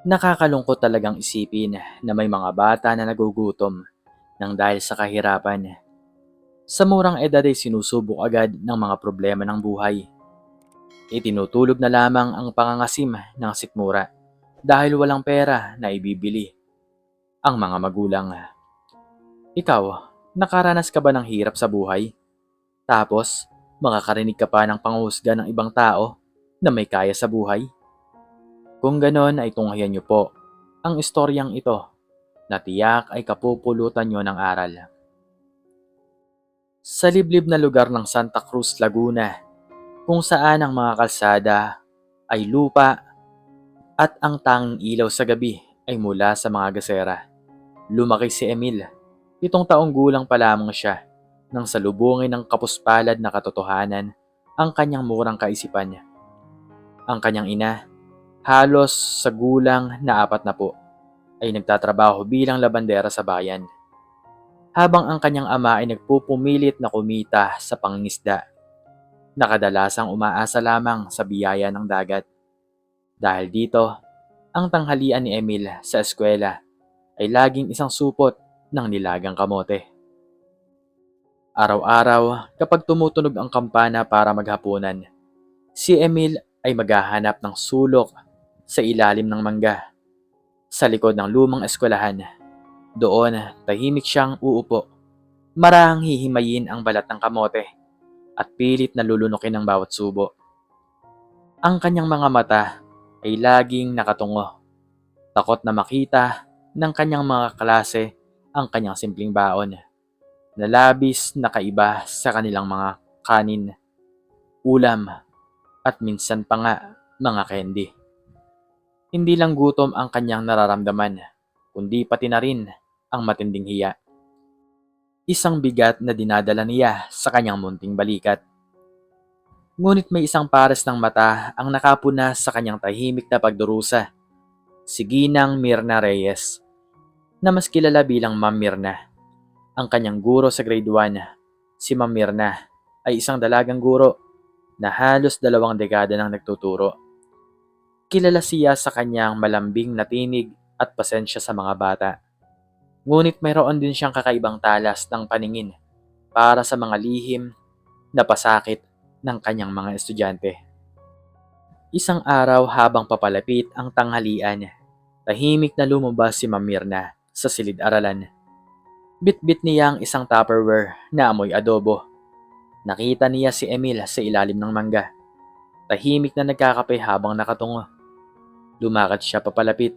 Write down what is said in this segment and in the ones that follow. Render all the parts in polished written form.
Nakakalungkot talagang isipin na may mga bata na nagugutom nang dahil sa kahirapan. Sa murang edad ay sinusubok agad ng mga problema ng buhay. Itinutulog na lamang ang pangangasim ng sikmura dahil walang pera na ibibili ang mga magulang. Ikaw, nakaranas ka ba ng hirap sa buhay? Tapos, makakarinig ka pa ng panghusga ng ibang tao na may kaya sa buhay? Kung ganon ay tunghayan niyo po ang istoryang ito na tiyak ay kapupulutan niyo ng aral. Sa liblib na lugar ng Santa Cruz, Laguna, kung saan ang mga kalsada ay lupa at ang tanging ilaw sa gabi ay mula sa mga gasera. Lumaki si Emil. 7 taong gulang pa lamang siya nang salubungin ng kapuspalad na katotohanan ang kanyang murang kaisipan. Ang kanyang ina, halos sa gulang na 40, ay nagtatrabaho bilang labandera sa bayan. Habang ang kanyang ama ay nagpupumilit na kumita sa pangingisda, na kadalasang umaasa lamang sa biyaya ng dagat. Dahil dito, ang tanghalian ni Emil sa eskwela ay laging isang supot ng nilagang kamote. Araw-araw, kapag tumutunog ang kampana para maghapunan, si Emil ay maghahanap ng sulok sa ilalim ng mangga, sa likod ng lumang eskwelahan. Doon, tahimik siyang uupo, marahang hihimayin ang balat ng kamote at pilit na lulunukin ng bawat subo. Ang kanyang mga mata ay laging nakatungo, takot na makita ng kanyang mga klase ang kanyang simpleng baon, na labis na kaiba sa kanilang mga kanin, ulam, at minsan pa nga mga candy. Hindi lang gutom ang kanyang nararamdaman, kundi pati na rin ang matinding hiya. Isang bigat na dinadala niya sa kanyang munting balikat. Ngunit may isang pares ng mata ang nakapuna sa kanyang tahimik na pagdurusa, si Ginang Mirna Reyes, na mas kilala bilang Ma'am Mirna. Ang kanyang guro sa grade 1, si Ma'am Mirna, ay isang dalagang guro na halos 2 dekada nang nagtuturo. Kilala siya sa kanyang malambing na tinig at pasensya sa mga bata. Ngunit mayroon din siyang kakaibang talas ng paningin para sa mga lihim na pasakit ng kanyang mga estudyante. Isang araw habang papalapit ang tanghalian, tahimik na lumabas si Ma'am Mirna sa silid-aralan. Bit-bit niya ang isang Tupperware na amoy adobo. Nakita niya si Emil sa ilalim ng mangga, tahimik na nagkakape habang nakatungo. Lumakad siya papalapit.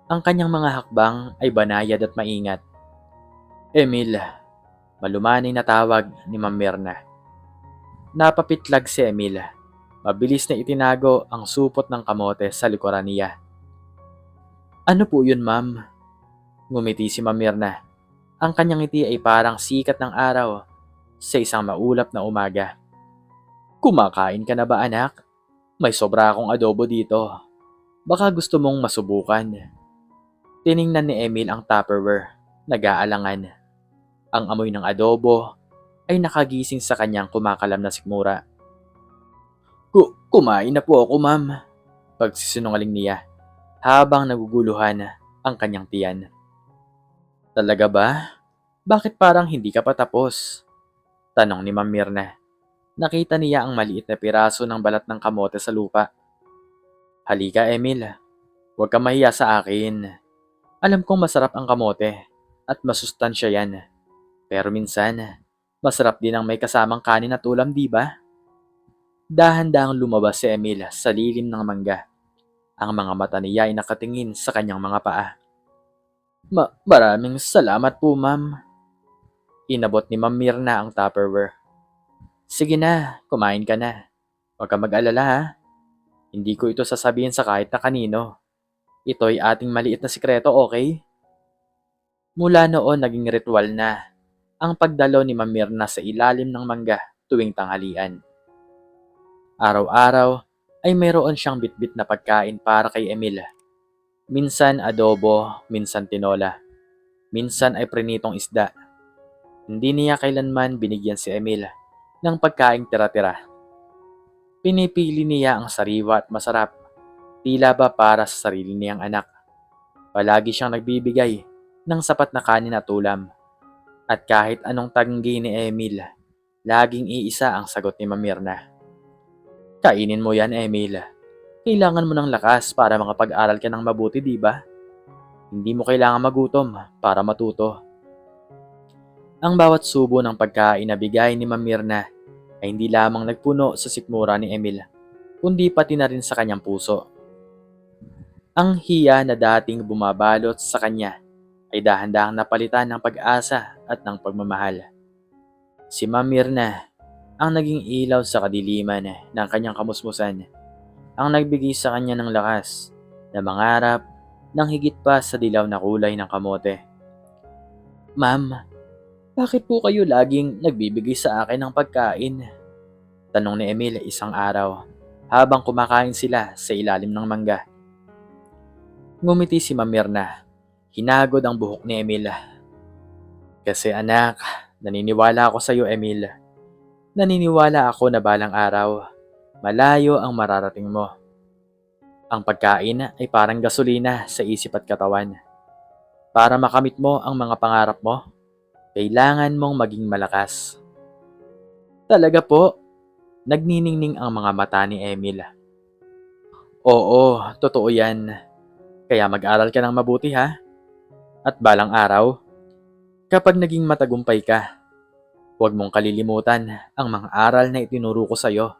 Ang kanyang mga hakbang ay banayad at maingat. "Emil," malumanay na tawag ni Ma'am Mirna. Napapitlag si Emil. Mabilis na itinago ang supot ng kamote sa likuran niya. "Ano po yun, ma'am?" Ngumiti si Ma'am Mirna. Ang kanyang ngiti ay parang sikat ng araw sa isang maulap na umaga. "Kumakain ka na ba, anak? May sobra akong adobo dito. Baka gusto mong masubukan." Tiningnan ni Emil ang Tupperware, nag-aalangan. Ang amoy ng adobo ay nakagising sa kanyang kumakalam na sikmura. Kumain na po ako, ma'am," pagsisinungaling niya habang naguguluhan ang kanyang tiyan. "Talaga ba? Bakit parang hindi ka pa tapos?" tanong ni Ma'am Mirna. Nakita niya ang maliit na piraso ng balat ng kamote sa lupa. "Halika, Emil. Huwag kang mahiya sa akin. Alam kong masarap ang kamote at masustansya yan. Pero minsan, masarap din ang may kasamang kanin at ulam, di ba?" Dahan-dahang lumabas si Emil sa lilim ng mangga. Ang mga mata niya ay nakatingin sa kanyang mga paa. Maraming salamat po, ma'am." Inabot ni Ma'am Mirna ang Tupperware. "Sige na, kumain ka na. Huwag kang mag-alala, ha. Hindi ko ito sasabihin sa kahit na kanino. Ito'y ating maliit na sikreto, okay?" Mula noon naging ritual na ang pagdalo ni Ma'am Mirna sa ilalim ng mangga tuwing tanghalian. Araw-araw ay mayroon siyang bitbit na pagkain para kay Emil. Minsan adobo, minsan tinola, minsan ay prinitong isda. Hindi niya kailanman binigyan si Emil ng pagkaing tira-tira. Pinipili niya ang sariwa at masarap, tila ba para sa sarili niyang anak. Palagi siyang nagbibigay ng sapat na kanin at ulam. At kahit anong tanggi ni Emil, laging iisa ang sagot ni Ma'am Mirna. Kainin mo yan, Emil. Kailangan mo ng lakas para makapag-aral ka ng mabuti, di ba? Hindi mo kailangan magutom para matuto. Ang bawat subo ng pagkain na bigay ni Ma'am Mirna ay hindi lamang nagpuno sa sikmura ni Emil, kundi pati na rin sa kanyang puso. Ang hiya na dating bumabalot sa kanya ay dahan-dahang napalitan ng pag-asa at ng pagmamahal. Si Ma'am Mirna ang naging ilaw sa kadiliman ng kanyang kamusmusan, ang nagbigay sa kanya ng lakas na mangarap ng higit pa sa dilaw na kulay ng kamote. Ma'am, bakit po kayo laging nagbibigay sa akin ng pagkain? Tanong ni Emil isang araw habang kumakain sila sa ilalim ng mangga. Ngumiti si Ma'am Mirna. Hinagod ang buhok ni Emil. Kasi anak, naniniwala ako sa iyo, Emil. Naniniwala ako na balang araw, malayo ang mararating mo. Ang pagkain ay parang gasolina sa isip at katawan. Para makamit mo ang mga pangarap mo, kailangan mong maging malakas. Talaga po, nagniningning ang mga mata ni Emil. Oo, totoo yan. Kaya mag-aral ka ng mabuti ha. At balang araw, kapag naging matagumpay ka, huwag mong kalilimutan ang mga aral na itinuro ko sa iyo.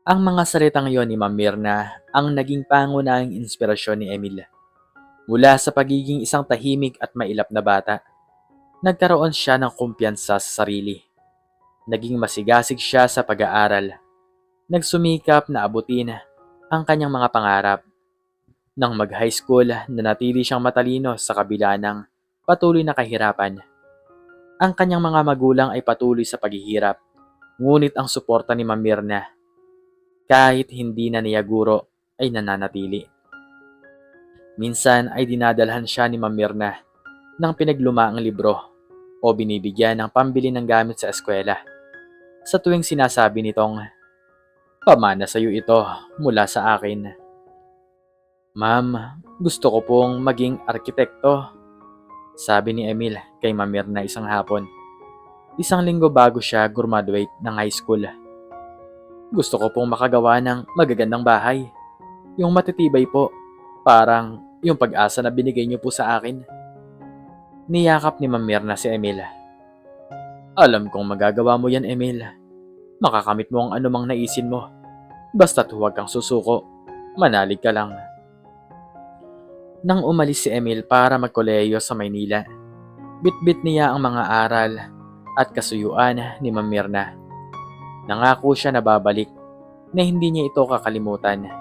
Ang mga salitang yon ni Ma'am Mirna ang naging pangunahing inspirasyon ni Emil. Mula sa pagiging isang tahimik at mailap na bata, nagkaroon siya ng kumpiyansa sa sarili. Naging masigasig siya sa pag-aaral. Nagsumikap na abutin ang kanyang mga pangarap. Nang mag-high school, nanatili siyang matalino sa kabila ng patuloy na kahirapan. Ang kanyang mga magulang ay patuloy sa paghihirap, ngunit ang suporta ni Ma'am Mirna, kahit hindi na niya guro, ay nananatili. Minsan ay dinadalhan siya ni Ma'am Mirna ng pinaglumaang libro o binibigyan ng pambili ng gamit sa eskwela. Sa tuwing sinasabi nitong, "Pamana sa iyo ito mula sa akin." Ma'am, gusto ko pong maging arkitekto, sabi ni Emil kay Ma'am Mirna isang hapon. Isang linggo bago siya graduate ng high school. Gusto ko pong makagawa ng magagandang bahay. Yung matitibay po, parang yung pag-asa na binigay niyo po sa akin. Niyakap ni Ma'am Mirna si Emil. Alam kong magagawa mo yan, Emil. Makakamit mo ang anumang naisin mo. Basta't huwag kang susuko. Manalig ka lang. Nang umalis si Emil para magkolehiyo sa Maynila, bitbit niya ang mga aral at kasuyuan ni Ma'am Mirna. Nangako siya na babalik, na hindi niya ito kakalimutan.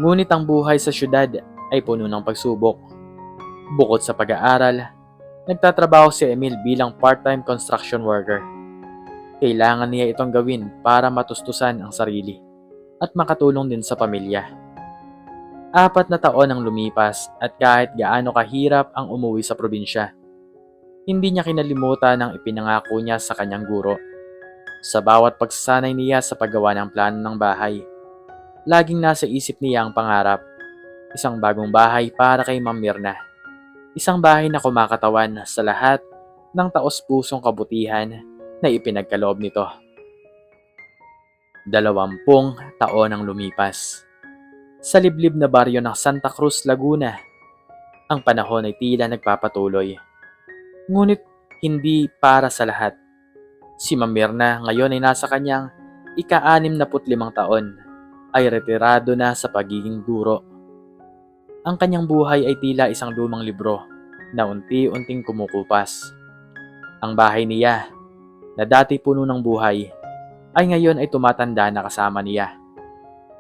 Ngunit ang buhay sa syudad ay puno ng pagsubok. Bukod sa pag-aaral, nagtatrabaho si Emil bilang part-time construction worker. Kailangan niya itong gawin para matustusan ang sarili at makatulong din sa pamilya. 4 na taon ang lumipas at kahit gaano kahirap ang umuwi sa probinsya, hindi niya kinalimutan ang ipinangako niya sa kanyang guro. Sa bawat pagsasanay niya sa paggawa ng plano ng bahay, laging nasa isip niya ang pangarap, isang bagong bahay para kay Ma'am Mirna. Isang bahay na kumakatawan sa lahat ng taos-pusong kabutihan na ipinagkaloob nito. 20 taon ang lumipas. Sa liblib na baryo ng Santa Cruz, Laguna, ang panahon ay tila nagpapatuloy. Ngunit hindi para sa lahat. Si Ma'am Mirna ngayon ay nasa kanyang ika-65 taon, ay retirado na sa pagiging guro. Ang kanyang buhay ay tila isang lumang libro na unti-unting kumukupas. Ang bahay niya, na dati puno ng buhay, ay ngayon ay tumatanda na kasama niya.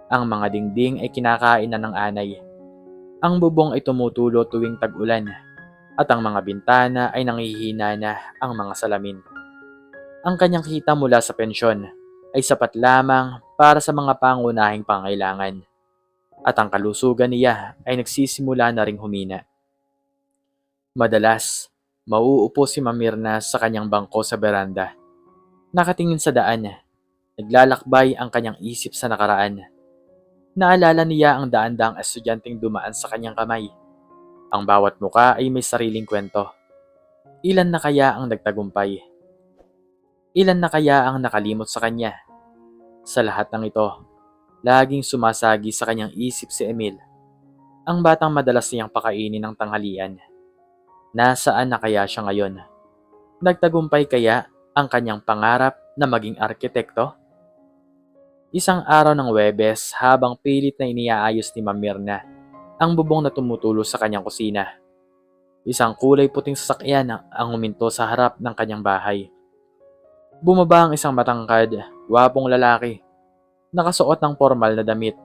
Ang mga dingding ay kinakain na ng anay. Ang bubong ay tumutulo tuwing tag-ulan at ang mga bintana ay nanghihina na ang mga salamin. Ang kanyang kita mula sa pensyon ay sapat lamang para sa mga pangunahing pangailangan at ang kalusugan niya ay nagsisimula na ring humina. Madalas, mauupo si Ma'am Mirna sa kanyang bangko sa beranda. Nakatingin sa daan, naglalakbay ang kanyang isip sa nakaraan. Naalala niya ang daan-daang estudyanteng dumaan sa kanyang kamay. Ang bawat muka ay may sariling kwento. Ilan na kaya ang nagtagumpay? Ilan na kaya ang nakalimot sa kanya? Sa lahat ng ito, laging sumasagi sa kanyang isip si Emil, ang batang madalas niyang pakainin ng tanghalian. Nasaan na kaya siya ngayon? Nagtagumpay kaya ang kanyang pangarap na maging arkitekto? Isang araw ng Webes habang pilit na iniaayos ni Ma'am Mirna ang bubong na tumutulo sa kanyang kusina. Isang kulay puting sasakyan ang huminto sa harap ng kanyang bahay. Bumaba ang isang matangkad, gwapong lalaki, nakasuot ng formal na damit.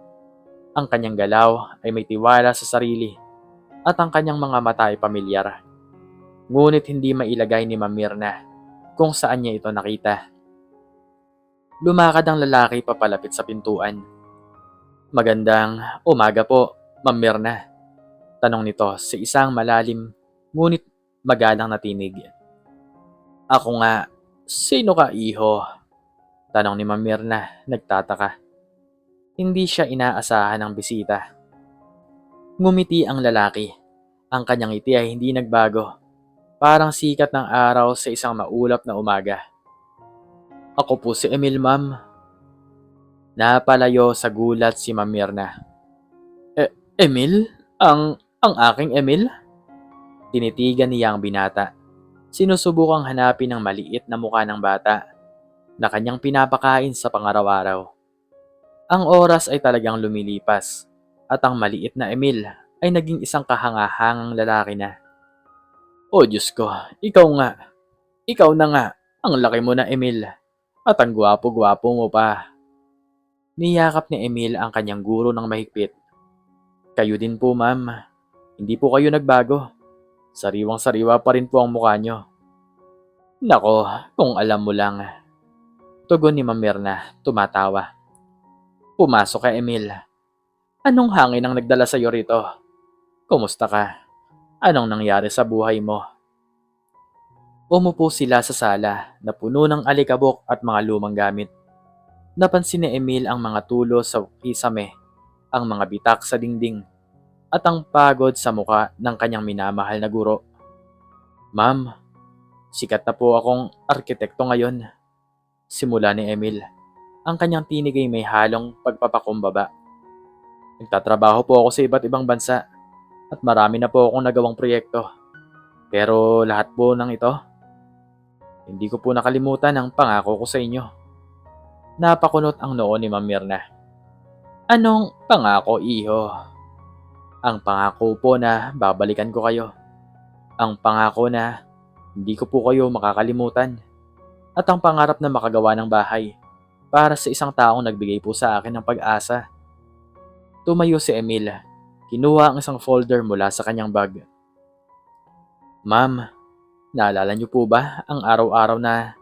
Ang kanyang galaw ay may tiwala sa sarili at ang kanyang mga mata ay pamilyar. Ngunit hindi mailagay ni Ma'am Mirna kung saan niya ito nakita. Lumakad ang lalaki papalapit sa pintuan. "Magandang umaga po, Ma'am Mirna," tanong nito sa isang malalim ngunit magalang na tinig. "Ako nga, sino ka, iho?" tanong ni Ma'am Mirna, nagtataka. Hindi siya inaasahan ng bisita. Ngumiti ang lalaki. Ang kanyang ngiti ay hindi nagbago. Parang sikat ng araw sa isang maulap na umaga. "Ako po si Emil, ma'am." Napalayo sa gulat si Ma'am Mirna. Emil? Ang aking Emil?" Tinitigan niya ang binata. Sinusubukang hanapin ang maliit na mukha ng bata na kanyang pinapakain sa pangaraw-araw. Ang oras ay talagang lumilipas at ang maliit na Emil ay naging isang kahangahangang lalaki na. "Oh Diyos ko, ikaw nga. Ikaw na nga. Ang laki mo na, Emil. At ang gwapo-gwapo mo pa." Niyakap ni Emil ang kanyang guro ng mahigpit. "Kayo din po, ma'am. Hindi po kayo nagbago. Sariwang-sariwa pa rin po ang mukha nyo." "Nako, kung alam mo lang." Tugon ni Ma'am Mirna, tumatawa. "Pumasok ka, Emil. Anong hangin ang nagdala sa'yo rito? Kumusta ka? Anong nangyari sa buhay mo?" Umupo sila sa sala na puno ng alikabok at mga lumang gamit. Napansin ni Emil ang mga tulo sa kisame, ang mga bitak sa dingding, at ang pagod sa muka ng kanyang minamahal na guro. "Ma'am, sikat na po akong arkitekto ngayon." Simula ni Emil. Ang kanyang tinig ay may halong pagpapakumbaba. "Nagtatrabaho po ako sa iba't ibang bansa at marami na po akong nagawang proyekto. Pero lahat po ng ito, hindi ko po nakalimutan ang pangako ko sa inyo." Napakunot ang noo ni Ma'am Mirna. "Anong pangako, iho?" "Ang pangako po na babalikan ko kayo. Ang pangako na hindi ko po kayo makakalimutan. At ang pangarap na makagawa ng bahay para sa isang taong nagbigay po sa akin ng pag-asa." Tumayo si Emil. Kinuha ang isang folder mula sa kanyang bag. "Ma'am, naalala niyo po ba ang araw-araw na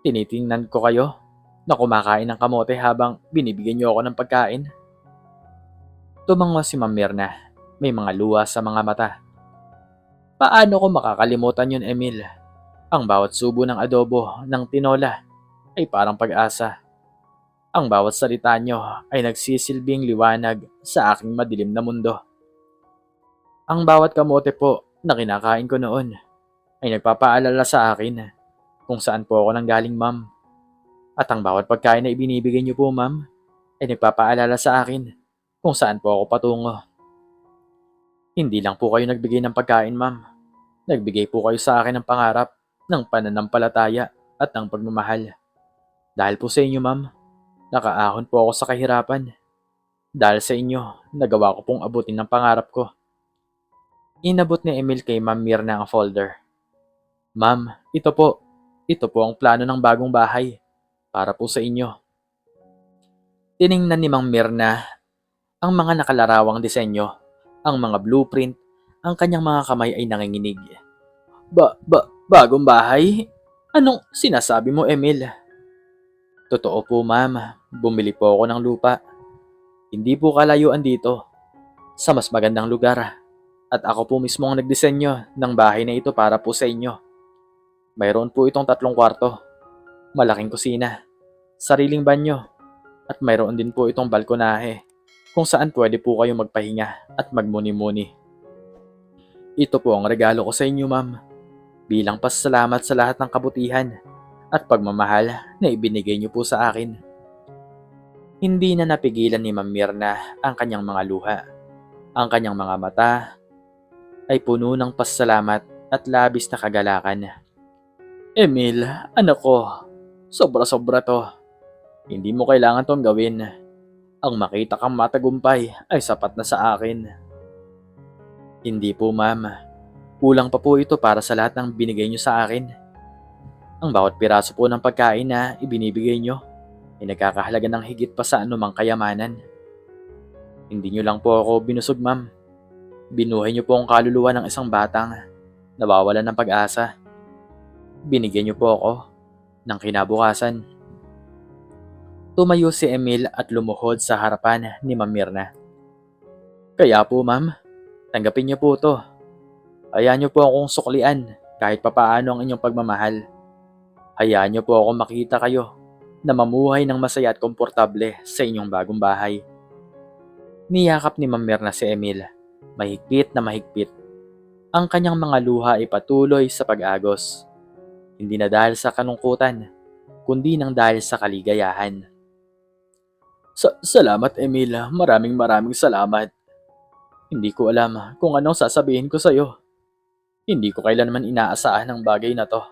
tinitingnan ko kayo na kumakain ng kamote habang binibigyan niyo ako ng pagkain?" Tumango si Ma'am Mirna. May mga luha sa mga mata. "Paano ko makakalimutan yun, Emil? Ang bawat subo ng adobo ng tinola ay parang pag-asa. Ang bawat salita niyo ay nagsisilbing liwanag sa aking madilim na mundo. Ang bawat kamote po na kinakain ko noon ay nagpapaalala sa akin kung saan po ako nanggaling, ma'am. At ang bawat pagkain na ibinibigay niyo po, ma'am, ay nagpapaalala sa akin kung saan po ako patungo. Hindi lang po kayo nagbigay ng pagkain, ma'am. Nagbigay po kayo sa akin ng pangarap, ng pananampalataya at ng pagmamahal. Dahil po sa inyo, ma'am, nakaahon po ako sa kahirapan. Dahil sa inyo, nagawa ko pong abutin ng pangarap ko." Inabot ni Emil kay Ma'am Mirna ang folder. "Ma'am, ito po. Ito po ang plano ng bagong bahay para po sa inyo." Tiningnan ni Ma'am Mirna ang mga nakalarawang disenyo, ang mga blueprint, ang kanyang mga kamay ay nanginginig. Bagong bahay? Anong sinasabi mo, Emil?" "Totoo po, ma'am. Bumili po ako ng lupa. Hindi po kalayuan dito, sa mas magandang lugar. At ako po mismo ang nagdisenyo ng bahay na ito para po sa inyo. Mayroon po itong 3 kwarto, malaking kusina, sariling banyo, at mayroon din po itong balkonahe kung saan pwede po kayong magpahinga at magmuni-muni. Ito po ang regalo ko sa inyo, ma'am, bilang pasasalamat sa lahat ng kabutihan at pagmamahal na ibinigay niyo po sa akin. Hindi na napigilan ni Ma'am Mirna ang kanyang mga luha. Ang kanyang mga mata ay puno ng pasasalamat at labis na kagalakan. Emil, anak ko, sobra-sobra to. Hindi mo kailangan tong gawin. Ang makita kang matagumpay ay sapat na sa akin. Hindi po, ma'am. Kulang pa po ito para sa lahat ng binigay niyo sa akin. Ang bawat piraso po ng pagkain na ibinibigay niyo ay nagkakahalaga ng higit pa sa anumang kayamanan. Hindi niyo lang po ako binusog, ma'am. Binuhay niyo po ang kaluluwa ng isang batang nawawalan ng pag-asa. Binigyan niyo po ako ng kinabukasan. Tumayo si Emil at lumuhod sa harapan ni Ma'am Mirna. Kaya po, ma'am, tanggapin niyo po to. Hayaan niyo po akong suklian kahit papaano ang inyong pagmamahal. Hayaan niyo po ako makita kayo na mamuhay ng masaya at komportable sa inyong bagong bahay. Niyakap ni Ma'am Mirna si Emil, mahigpit na mahigpit. Ang kanyang mga luha ay patuloy sa pag-agos. Hindi na dahil sa kalungkutan, kundi nang dahil sa kaligayahan. Salamat, Emil. Maraming salamat. Hindi ko alam kung anong sasabihin ko sa'yo. Hindi ko kailanman inaasahan ang bagay na to.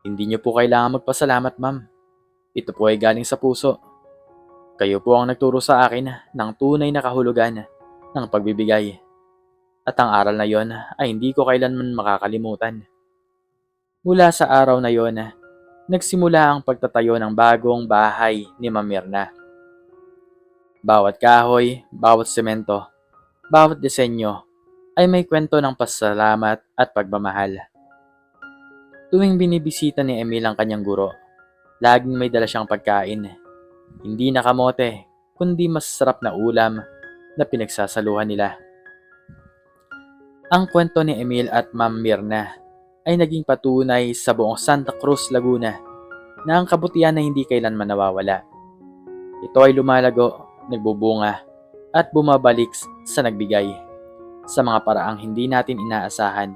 Hindi niyo po kailangan magpasalamat, ma'am. Ito po ay galing sa puso. Kayo po ang nagturo sa akin ng tunay na kahulugan ng pagbibigay. At ang aral na yon ay hindi ko kailanman makakalimutan. Mula sa araw na yon, nagsimula ang pagtatayo ng bagong bahay ni Ma'am Mirna. Bawat kahoy, bawat semento, bawat disenyo ay may kwento ng pasasalamat at pagmamahal. Tuwing binibisita ni Emil ang kanyang guro, laging may dala siyang pagkain. Hindi na kamote, kundi masarap na ulam na pinagsasaluhan nila. Ang kwento ni Emil at Ma'am Mirna ay naging patunay sa buong Santa Cruz, Laguna na ang kabutihan na hindi kailanman nawawala. Ito ay lumalago, nagbubunga at bumabalik sa nagbigay sa mga paraang hindi natin inaasahan.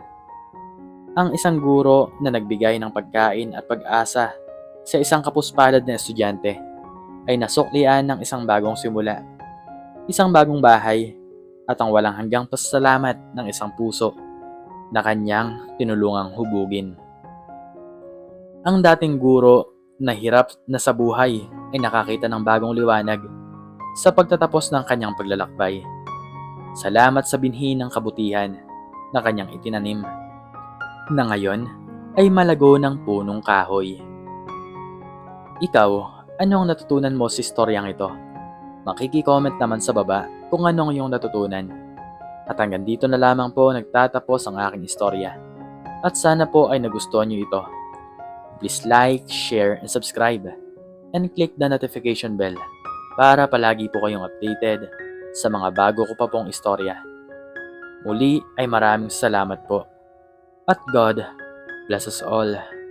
Ang isang guro na nagbigay ng pagkain at pag-asa sa isang kapuspalad na estudyante ay nasuklian ng isang bagong simula, isang bagong bahay at ang walang hanggang pasasalamat ng isang puso na kanyang tinulungang hubugin. Ang dating guro na hirap na sa buhay ay nakakita ng bagong liwanag sa pagtatapos ng kanyang paglalakbay. Salamat sa binhi ng kabutihan na kanyang itinanim, na ngayon ay malago ng punong kahoy. Ikaw, ano ang natutunan mo sa istoryang ito? Makiki-comment naman sa baba kung anong iyong natutunan. At hanggang dito na lamang po nagtatapos ang aking istorya. At sana po ay nagustuhan niyo ito. Please like, share, and subscribe. And click the notification bell para palagi po kayong updated sa mga bago ko pa pong istorya. Muli ay maraming salamat po. At God bless us all.